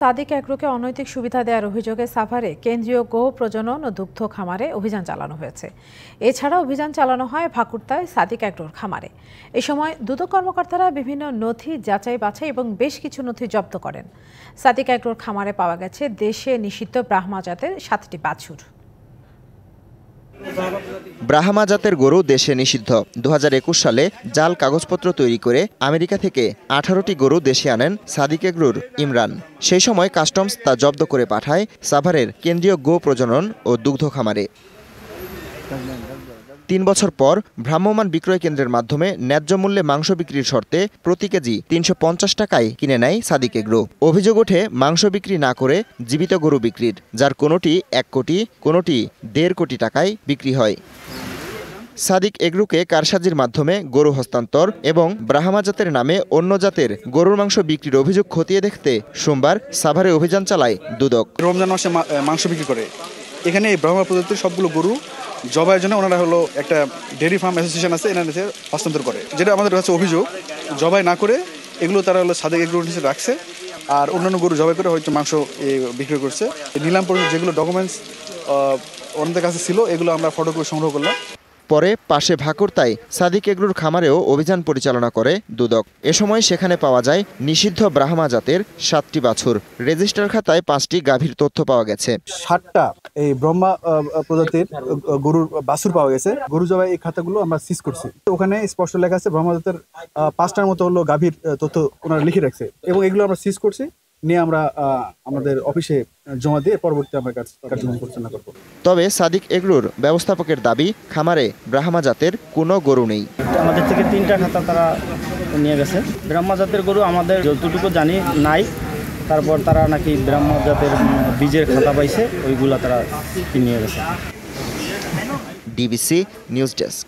সাদিক এগ্রোকে অনৈতিক সুবিধা দেওয়ার অভিযোগে সাভারে কেন্দ্রীয় গো প্রজনন ও দুগ্ধ খামারে অভিযান চালানো হয়েছে। এছাড়া অভিযান চালানো হয় ভাকুরতায় সাদিক এগ্রোর খামারে। এ সময় দুদক কর্মকর্তারা বিভিন্ন নথি যাচাই বাছাই এবং বেশ কিছু নথি জব্দ করেন। সাদিক এগ্রোর খামারে পাওয়া গেছে দেশে নিষিদ্ধ ব্রাহ্মা জাতের 7টি বাছুর। ব্রাহ্মা জাতের গরু দেশে নিষিদ্ধ। 2021 সালে জাল কাগজপত্র তৈরি করে আমেরিকা থেকে 18টি গরু দেশে আনেন সাদিক এগ্রোর ইমরান। সেই সময় কাস্টমস তা জব্দ করে পাঠায় সাভারের কেন্দ্রীয় গো প্রজনন ও দুগ্ধ খামারে। 3 বছর পর ভ্রাম্যমাণ বিক্রয় কেন্দ্রের মাধ্যমে ন্যায্য মূল্যে মাংস বিক্রির শর্তে প্রতি কেজি 350 টাকায় কিনে নেয় সাদিক এগ্রো। অভিযোগ ওঠে মাংস বিক্রি না করে জীবিত গরু বিক্রির, যার কোনোটি 1 কোটি, কোনোটি 1.5 কোটি টাকায় বিক্রি হয়। সাদিক এগ্রোকে কারসাজির মাধ্যমে গরু হস্তান্তর এবং ব্রাহ্মা জাতের নামে অন্য জাতের গরুর মাংস বিক্রির অভিযোগ খতিয়ে দেখতে সোমবার সাভারে অভিযান চালায় দুদক। রমজান মাসে মাংস বিক্রি করে এখানে এই ব্রাহ্মা প্রজাতির সবগুলো গরু জবাইয়ের জন্য ওনারা হলো একটা ডেয়ারি ফার্ম অ্যাসোসিয়েশন আছে, এনাদের হস্তান্তর করে। যেটা আমাদের কাছে অভিযোগ, জবাই না করে এগুলো তারা হলো সাদিক এগ্রো হিসেবে রাখছে, আর অন্যান্য গরু জবাই করে হয়তো মাংস বিক্রি করছে। নিলাম পর্যন্ত যেগুলো ডকুমেন্টস ওনাদের কাছে ছিল এগুলো আমরা ফটো করে সংগ্রহ করলাম। পরে পাশে ভাকুরতায় সাদিক এগ্রোর খামারেও অভিযান পরিচালনা করে দুদক। এ সময় সেখানে পাওয়া যায় নিষিদ্ধ ব্রাহ্মা জাতের 7টি বাছুর। রেজিস্টার খাতায় 5টি গাভীর তথ্য পাওয়া গেছে। 7টা এই ব্রাহ্মা প্রজাতির গরুর বাছুর পাওয়া গেছে। গরু জবাই এই খাতাগুলো আমরা সিজ করছি। ওখানে স্পষ্ট লেখা আছে ব্রাহ্মা জাতের 5টার মতো হলো গাভীর তথ্য ওনারা লিখে রাখছে, এবং এগুলো আমরা সিজ করছি, নিয়ে আমরা আমাদের অফিসে জমা দিয়ে পরবর্তী আমরা কার্যক্রম পরিচালনা করব। তবে সাদিক এগ্রোর ব্যবস্থাপকের দাবি, খামারে ব্রাহ্মা জাতের কোনো গরু নেই। আমাদের থেকে 3টা খাতা তারা নিয়ে গেছে। ব্রাহ্মা জাতের গরু আমাদের যতটুকু জানি নাই। তারপর তারা নাকি ব্রাহ্মা জাতের বীজের খাতা পাইছে, ওইগুলা তারা নিয়ে গেছে। DBC news desk.